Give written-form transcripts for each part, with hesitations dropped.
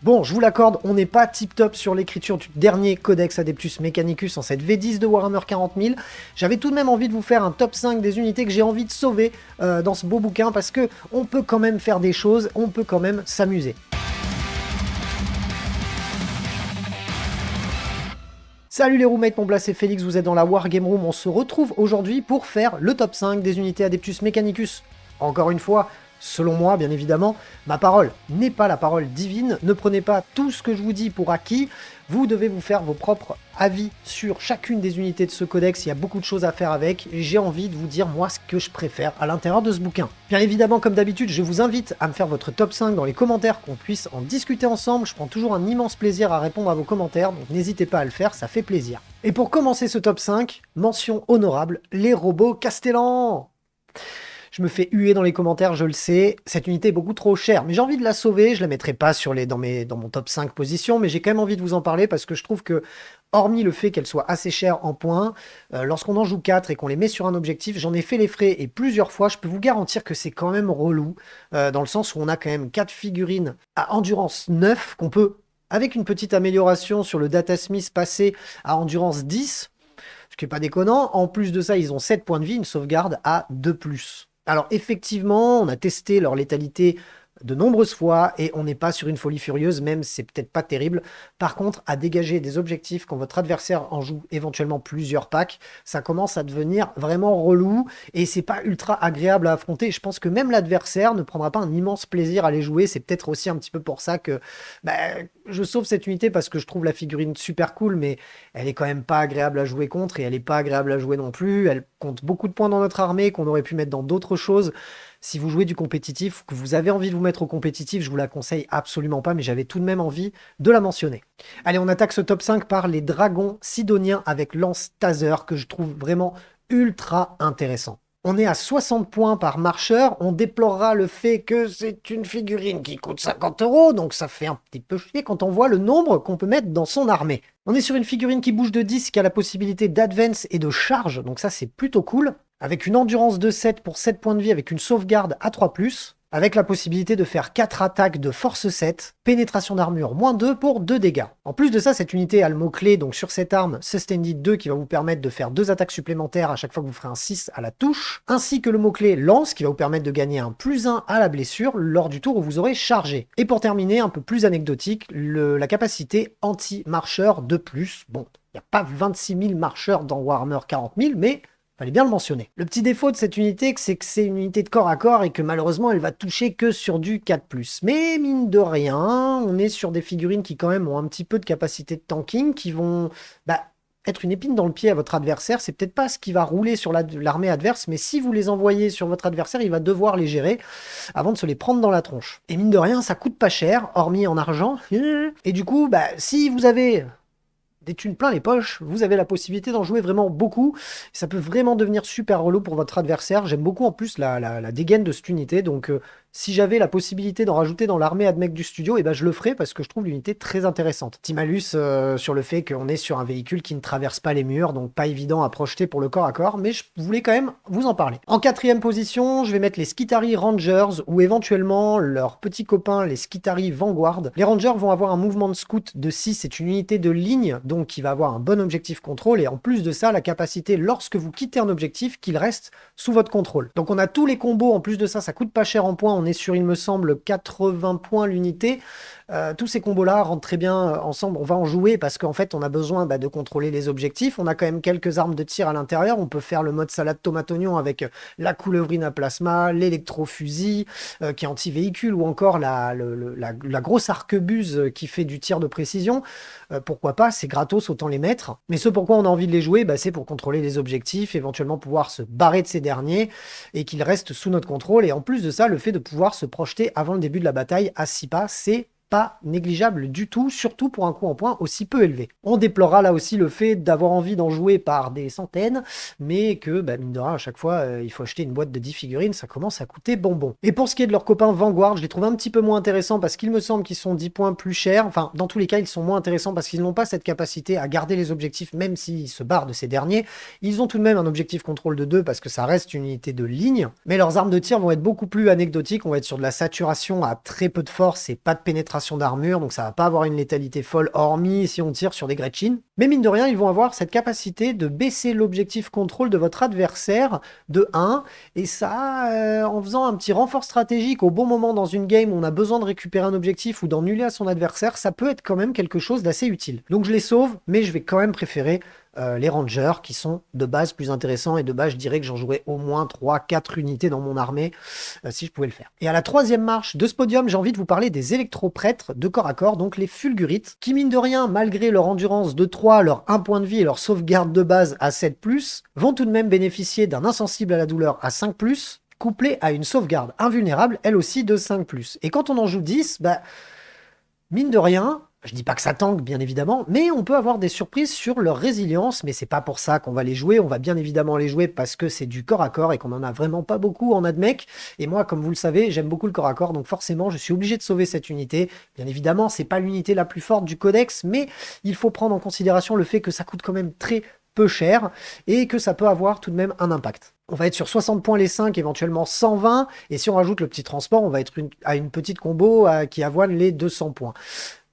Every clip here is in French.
Bon, je vous l'accorde, on n'est pas tip-top sur l'écriture du dernier Codex Adeptus Mechanicus en cette V10 de Warhammer 40 000. J'avais tout de même envie de vous faire un top 5 des unités que j'ai envie de sauver dans ce beau bouquin, parce que on peut quand même faire des choses, on peut quand même s'amuser. Salut les roommates, mon Blas et Félix, vous êtes dans la Wargame Room. On se retrouve aujourd'hui pour faire le top 5 des unités Adeptus Mechanicus. Encore une fois, selon moi, bien évidemment, ma parole n'est pas la parole divine. Ne prenez pas tout ce que je vous dis pour acquis. Vous devez vous faire vos propres avis sur chacune des unités de ce codex. Il y a beaucoup de choses à faire avec. J'ai envie de vous dire, moi, ce que je préfère à l'intérieur de ce bouquin. Bien évidemment, comme d'habitude, je vous invite à me faire votre top 5 dans les commentaires, qu'on puisse en discuter ensemble. Je prends toujours un immense plaisir à répondre à vos commentaires, donc n'hésitez pas à le faire, ça fait plaisir. Et pour commencer ce top 5, mention honorable, les robots Castellan. Je me fais huer dans les commentaires, je le sais, cette unité est beaucoup trop chère, mais j'ai envie de la sauver, je la mettrai pas dans mon top 5 positions, mais j'ai quand même envie de vous en parler parce que je trouve que, hormis le fait qu'elle soit assez chère en points, lorsqu'on en joue 4 et qu'on les met sur un objectif, j'en ai fait les frais et plusieurs fois, je peux vous garantir que c'est quand même relou, dans le sens où on a quand même 4 figurines à endurance 9 qu'on peut, avec une petite amélioration sur le Datasmith, passer à endurance 10, ce qui est pas déconnant. En plus de ça, ils ont 7 points de vie, une sauvegarde à 2+. Alors effectivement, on a testé leur létalité de nombreuses fois et on n'est pas sur une folie furieuse, même si c'est peut-être pas terrible. Par contre, à dégager des objectifs quand votre adversaire en joue éventuellement plusieurs packs, ça commence à devenir vraiment relou et c'est pas ultra agréable à affronter. Je pense que même l'adversaire ne prendra pas un immense plaisir à les jouer. C'est peut-être aussi un petit peu pour ça que je sauve cette unité, parce que je trouve la figurine super cool, mais elle est quand même pas agréable à jouer contre et elle est pas agréable à jouer non plus. Elle compte beaucoup de points dans notre armée qu'on aurait pu mettre dans d'autres choses. Si vous jouez du compétitif, que vous avez envie de vous mettre au compétitif, je vous la conseille absolument pas, mais j'avais tout de même envie de la mentionner. Allez, on attaque ce top 5 par les dragons sidoniens avec lance taser, que je trouve vraiment ultra intéressant. On est à 60 points par marcheur, on déplorera le fait que c'est une figurine qui coûte 50 €, donc ça fait un petit peu chier quand on voit le nombre qu'on peut mettre dans son armée. On est sur une figurine qui bouge de 10, qui a la possibilité d'advance et de charge, donc ça c'est plutôt cool, avec une endurance de 7 pour 7 points de vie, avec une sauvegarde à 3+, avec la possibilité de faire 4 attaques de force 7, pénétration d'armure -2 pour 2 dégâts. En plus de ça, cette unité a le mot-clé, donc sur cette arme, Sustained 2, qui va vous permettre de faire 2 attaques supplémentaires à chaque fois que vous ferez un 6 à la touche, ainsi que le mot-clé lance, qui va vous permettre de gagner un +1 à la blessure lors du tour où vous aurez chargé. Et pour terminer, un peu plus anecdotique, la capacité anti-marcheur de plus. Bon, il n'y a pas 26 000 marcheurs dans Warhammer 40 000, mais fallait bien le mentionner. Le petit défaut de cette unité, c'est que c'est une unité de corps à corps et que malheureusement elle va toucher que sur du 4+. Mais mine de rien, on est sur des figurines qui quand même ont un petit peu de capacité de tanking, qui vont être une épine dans le pied à votre adversaire. C'est peut-être pas ce qui va rouler sur l'armée adverse, mais si vous les envoyez sur votre adversaire, il va devoir les gérer avant de se les prendre dans la tronche. Et mine de rien, ça coûte pas cher, hormis en argent. Et du coup, si vous avez des thunes plein les poches, vous avez la possibilité d'en jouer vraiment beaucoup. Ça peut vraiment devenir super relou pour votre adversaire. J'aime beaucoup en plus la dégaine de cette unité, donc si j'avais la possibilité d'en rajouter dans l'armée admec du studio, je le ferais parce que je trouve l'unité très intéressante. Petit malus sur le fait qu'on est sur un véhicule qui ne traverse pas les murs, donc pas évident à projeter pour le corps à corps, mais je voulais quand même vous en parler. En 4e position, je vais mettre les Skitarii Rangers, ou éventuellement leurs petits copains, les Skitarii Vanguard. Les Rangers vont avoir un mouvement de scout de 6, c'est une unité de ligne, donc qui va avoir un bon objectif contrôle, et en plus de ça, la capacité, lorsque vous quittez un objectif, qu'il reste sous votre contrôle. Donc on a tous les combos, en plus de ça, ça coûte pas cher en points, on est sur, il me semble, 80 points l'unité. Tous ces combos-là rentrent très bien ensemble. On va en jouer parce qu'en fait, on a besoin de contrôler les objectifs. On a quand même quelques armes de tir à l'intérieur. On peut faire le mode salade tomate-oignon avec la coulevrine à plasma, l'électrofusil qui est anti-véhicule, ou encore la grosse arquebuse qui fait du tir de précision. Pourquoi pas, c'est gratos, autant les mettre. Mais ce pourquoi on a envie de les jouer, c'est pour contrôler les objectifs, éventuellement pouvoir se barrer de ces derniers et qu'ils restent sous notre contrôle. Et en plus de ça, le fait de pouvoir se projeter avant le début de la bataille à 6 pas, c'est pas négligeable du tout, surtout pour un coût en points aussi peu élevé. On déplorera là aussi le fait d'avoir envie d'en jouer par des centaines, mais que, mine de rien, à chaque fois, il faut acheter une boîte de 10 figurines, ça commence à coûter bonbon. Et pour ce qui est de leurs copains Vanguard, je les trouve un petit peu moins intéressants parce qu'il me semble qu'ils sont 10 points plus chers. Enfin, dans tous les cas, ils sont moins intéressants parce qu'ils n'ont pas cette capacité à garder les objectifs, même s'ils se barrent de ces derniers. Ils ont tout de même un objectif contrôle de 2 parce que ça reste une unité de ligne, mais leurs armes de tir vont être beaucoup plus anecdotiques. On va être sur de la saturation à très peu de force et pas de pénétration pénétration d'armure, donc ça va pas avoir une létalité folle, hormis si on tire sur des Gretchen. Mais mine de rien, ils vont avoir cette capacité de baisser l'objectif contrôle de votre adversaire de 1, et ça, en faisant un petit renfort stratégique au bon moment dans une game où on a besoin de récupérer un objectif ou d'ennuyer à son adversaire, ça peut être quand même quelque chose d'assez utile. Donc je les sauve, mais je vais quand même préférer les rangers qui sont de base plus intéressants, et de base je dirais que j'en jouerais au moins 3-4 unités dans mon armée si je pouvais le faire. Et à la troisième marche de ce podium, j'ai envie de vous parler des électroprêtres de corps à corps, donc les fulgurites, qui mine de rien, malgré leur endurance de 3, leur 1 point de vie et leur sauvegarde de base à 7+, vont tout de même bénéficier d'un insensible à la douleur à 5+, couplé à une sauvegarde invulnérable, elle aussi de 5+. Et quand on en joue 10, bah, mine de rien, je dis pas que ça tank, bien évidemment, mais on peut avoir des surprises sur leur résilience, mais c'est pas pour ça qu'on va les jouer. On va bien évidemment les jouer parce que c'est du corps à corps et qu'on en a vraiment pas beaucoup en admech. Et moi, comme vous le savez, j'aime beaucoup le corps à corps, donc forcément, je suis obligé de sauver cette unité. Bien évidemment, c'est pas l'unité la plus forte du codex, mais il faut prendre en considération le fait que ça coûte quand même très peu cher et que ça peut avoir tout de même un impact. On va être sur 60 points les 5, éventuellement 120, et si on rajoute le petit transport, on va être à une petite combo qui avoine les 200 points.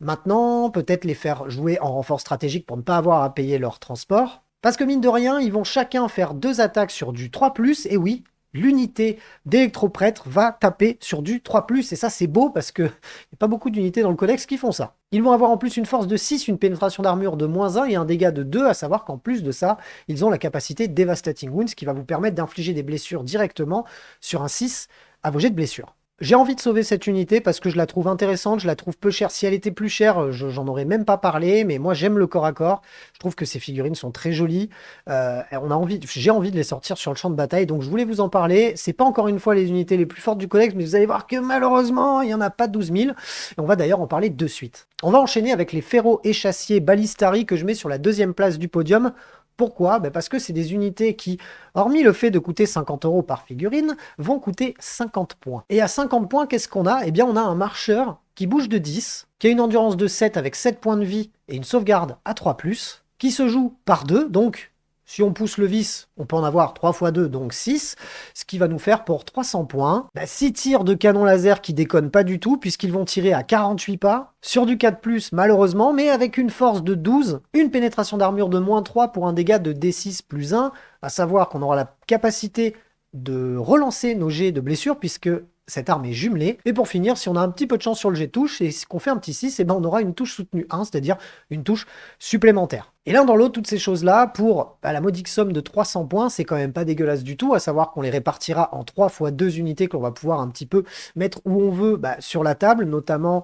Maintenant, peut-être les faire jouer en renfort stratégique pour ne pas avoir à payer leur transport. Parce que mine de rien, ils vont chacun faire 2 attaques sur du 3+, et oui, l'unité d'électroprêtre va taper sur du 3+, et ça c'est beau parce que y a pas beaucoup d'unités dans le codex qui font ça. Ils vont avoir en plus une force de 6, une pénétration d'armure de -1 et un dégât de 2, à savoir qu'en plus de ça, ils ont la capacité Devastating Wounds qui va vous permettre d'infliger des blessures directement sur un 6 à vos jets de blessures. J'ai envie de sauver cette unité parce que je la trouve intéressante, je la trouve peu chère. Si elle était plus chère, j'en aurais même pas parlé, mais moi j'aime le corps à corps. Je trouve que ces figurines sont très jolies. J'ai envie de les sortir sur le champ de bataille, donc je voulais vous en parler. C'est pas encore une fois les unités les plus fortes du codex, mais vous allez voir que malheureusement, il y en a pas 12 000. Et on va d'ailleurs en parler de suite. On va enchaîner avec les ferro-échassiers Ballistari que je mets sur la deuxième place du podium. Pourquoi? Parce que c'est des unités qui, hormis le fait de coûter 50 € par figurine, vont coûter 50 points. Et à 50 points, qu'est-ce qu'on a? Eh bien, on a un marcheur qui bouge de 10, qui a une endurance de 7 avec 7 points de vie et une sauvegarde à 3+, qui se joue par 2, donc si on pousse le vis, on peut en avoir 3 x 2, donc 6, ce qui va nous faire pour 300 points. 6 tirs de canon laser qui déconnent pas du tout, puisqu'ils vont tirer à 48 pas, sur du 4+, malheureusement, mais avec une force de 12, une pénétration d'armure de -3 pour un dégât de D6 + 1, à savoir qu'on aura la capacité de relancer nos jets de blessure, puisque cette arme est jumelée. Et pour finir, si on a un petit peu de chance sur le jet touche et qu'on fait un petit 6, et ben on aura une touche soutenue 1, c'est-à-dire une touche supplémentaire. Et l'un dans l'autre, toutes ces choses-là, pour la modique somme de 300 points, c'est quand même pas dégueulasse du tout, à savoir qu'on les répartira en 3 x 2 unités que l'on va pouvoir un petit peu mettre où on veut sur la table, notamment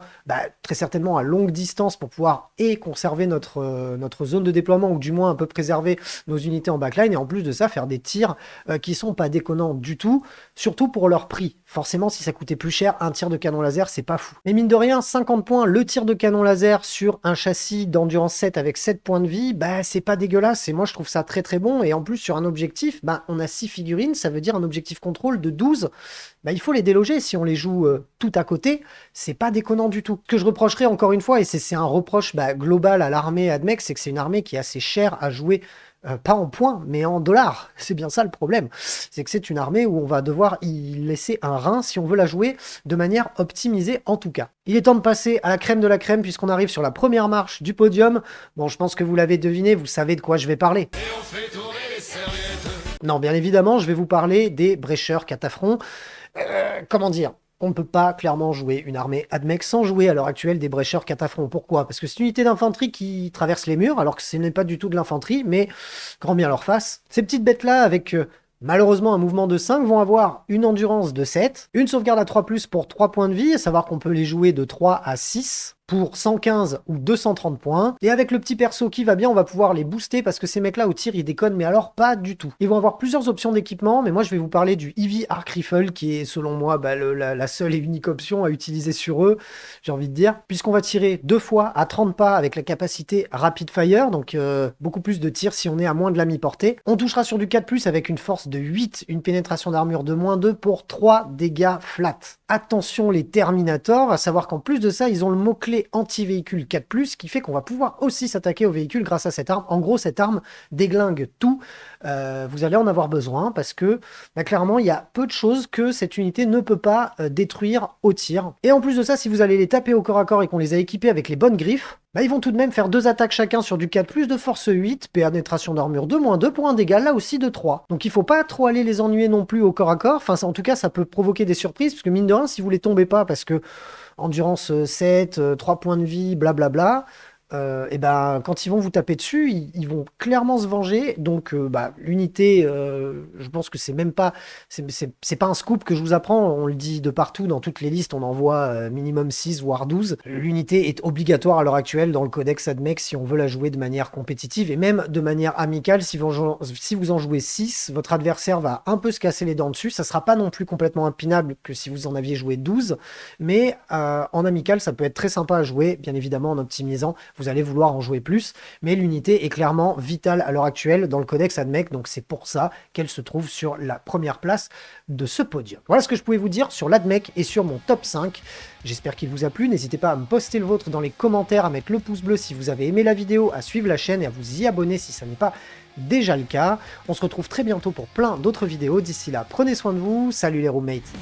très certainement à longue distance pour pouvoir conserver notre zone de déploiement, ou du moins un peu préserver nos unités en backline, et en plus de ça, faire des tirs qui sont pas déconnants du tout, surtout pour leur prix. Forcément, si ça coûtait plus cher, un tir de canon laser, c'est pas fou. Mais mine de rien, 50 points, le tir de canon laser sur un châssis d'endurance 7 avec 7 points de vie, c'est pas dégueulasse, et moi je trouve ça très très bon, et en plus sur un objectif, on a 6 figurines, ça veut dire un objectif contrôle de 12, il faut les déloger, si on les joue tout à côté, c'est pas déconnant du tout. Ce que je reprocherais encore une fois, et c'est un reproche global à l'armée AdMech, c'est que c'est une armée qui est assez chère à jouer, pas en points, mais en dollars. C'est bien ça le problème. C'est que c'est une armée où on va devoir y laisser un rein si on veut la jouer de manière optimisée en tout cas. Il est temps de passer à la crème de la crème puisqu'on arrive sur la première marche du podium. Bon, je pense que vous l'avez deviné, vous savez de quoi je vais parler. Non, bien évidemment, je vais vous parler des brécheurs cataphrons. Comment dire? On ne peut pas clairement jouer une armée AdMech sans jouer à l'heure actuelle des brécheurs cataphrons. Pourquoi? Parce que c'est une unité d'infanterie qui traverse les murs, alors que ce n'est pas du tout de l'infanterie, mais grand bien leur face. Ces petites bêtes-là, avec malheureusement un mouvement de 5, vont avoir une endurance de 7, une sauvegarde à 3+, pour 3 points de vie, à savoir qu'on peut les jouer de 3 à 6, pour 115 ou 230 points. Et avec le petit perso qui va bien, on va pouvoir les booster parce que ces mecs-là au tir, ils déconnent, mais alors pas du tout. Ils vont avoir plusieurs options d'équipement, mais moi je vais vous parler du Heavy Arc Rifle qui est selon moi la seule et unique option à utiliser sur eux, j'ai envie de dire, puisqu'on va tirer 2 fois à 30 pas avec la capacité Rapid Fire, donc beaucoup plus de tirs si on est à moins de la mi-portée. On touchera sur du 4+, avec une force de 8, une pénétration d'armure de -2 pour 3 dégâts flat. Attention les Terminators, à savoir qu'en plus de ça, ils ont le mot-clé bouclier anti-véhicule 4+, qui fait qu'on va pouvoir aussi s'attaquer aux véhicules grâce à cette arme. En gros, cette arme déglingue tout. Vous allez en avoir besoin parce que clairement, il y a peu de choses que cette unité ne peut pas détruire au tir. Et en plus de ça, si vous allez les taper au corps à corps et qu'on les a équipés avec les bonnes griffes, ils vont tout de même faire 2 attaques chacun sur du 4+, de force 8, pénétration d'armure de -2 pour un dégât, là aussi de 3. Donc il faut pas trop aller les ennuyer non plus au corps à corps, enfin en tout cas ça peut provoquer des surprises, parce que mine de rien, si vous les tombez pas, parce que endurance 7, 3 points de vie, blablabla, et quand ils vont vous taper dessus, ils vont clairement se venger. Donc l'unité, je pense que c'est même pas, c'est pas un scoop que je vous apprends, on le dit de partout, dans toutes les listes, on en voit minimum 6 voire 12. L'unité est obligatoire à l'heure actuelle dans le codex AdMech si on veut la jouer de manière compétitive et même de manière amicale. Si vous en jouez 6, votre adversaire va un peu se casser les dents dessus. Ça sera pas non plus complètement impinable que si vous en aviez joué 12, mais en amical ça peut être très sympa à jouer, bien évidemment en optimisant. Vous allez vouloir en jouer plus, mais l'unité est clairement vitale à l'heure actuelle dans le codex AdMech, donc c'est pour ça qu'elle se trouve sur la première place de ce podium. Voilà ce que je pouvais vous dire sur l'AdMech et sur mon top 5. J'espère qu'il vous a plu, n'hésitez pas à me poster le vôtre dans les commentaires, à mettre le pouce bleu si vous avez aimé la vidéo, à suivre la chaîne et à vous y abonner si ça n'est pas déjà le cas. On se retrouve très bientôt pour plein d'autres vidéos, d'ici là prenez soin de vous, salut les roommates.